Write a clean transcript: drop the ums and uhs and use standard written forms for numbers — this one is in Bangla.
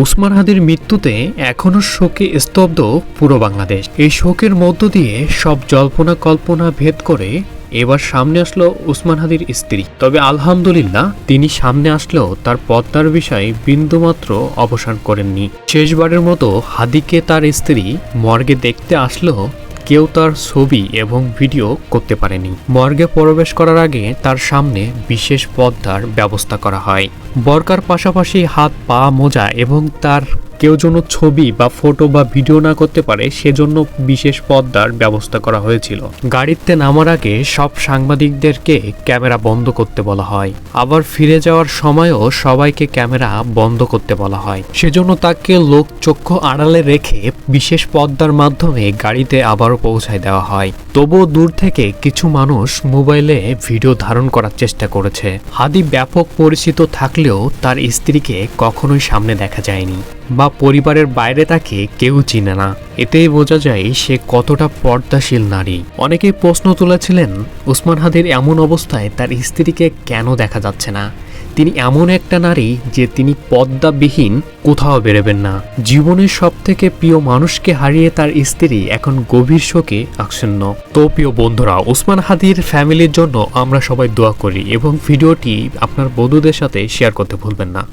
উসমান হাদির মৃত্যুতে এখনো শোকে স্তব্ধ পুরো বাংলাদেশ। এই শোকের মধ্য দিয়ে সব জল্পনা কল্পনা ভেদ করে এবার সামনে আসলো উসমান হাদির স্ত্রী। তবে আলহামদুলিল্লাহ, তিনি সামনে আসলেও তার পদ্মার বিষয়ে বিন্দুমাত্র অবসান করেননি। শেষবারের মতো হাদিকে তার স্ত্রী মর্গে দেখতে আসলেও কেউ তার ছবি এবং ভিডিও করতে পারেনি। মর্গে প্রবেশ করার আগে তার সামনে বিশেষ পর্দার ব্যবস্থা করা হয়। বরকার পাশাপাশি হাত, পা, মোজা এবং তার কেউ যেন ছবি বা ফটো বা ভিডিও না করতে পারে সেজন্য বিশেষ পর্দার ব্যবস্থা করা হয়েছিল। গাড়িতে নামার আগে সব সাংবাদিকদেরকে ক্যামেরা বন্ধ করতে বলা হয়। আবার ফিরে যাওয়ার সময়ও সবাইকে ক্যামেরা বন্ধ করতে বলা হয়। সেজন্য তাকে লোক চক্ষু আড়ালে রেখে বিশেষ পর্দার মাধ্যমে গাড়িতে আবারও পৌঁছায় দেওয়া হয়। তবুও দূর থেকে কিছু মানুষ মোবাইলে ভিডিও ধারণ করার চেষ্টা করেছে। হাদি ব্যাপক পরিচিত থাকলেও তার স্ত্রীকে কখনোই সামনে দেখা যায়নি বা পরিবারের বাইরে তাকে কেউ চিনে না। এতেই বোঝা যায় সে কতটা পর্দাশীল নারী। অনেকেই প্রশ্ন তুলেছিলেন, উসমান হাদির এমন অবস্থায় তার স্ত্রীকে কেন দেখা যাচ্ছে না? তিনি এমন একটা নারী যে তিনি পর্দাবিহীন কোথাও বেরোবেন না। জীবনের সবথেকে প্রিয় মানুষকে হারিয়ে তার স্ত্রী এখন গভীর শোকে আচ্ছন্ন। তো প্রিয় বন্ধুরা, উসমান হাদির ফ্যামিলির জন্য আমরা সবাই দোয়া করি এবং ভিডিওটি আপনার বন্ধুদের সাথে শেয়ার করতে ভুলবেন না।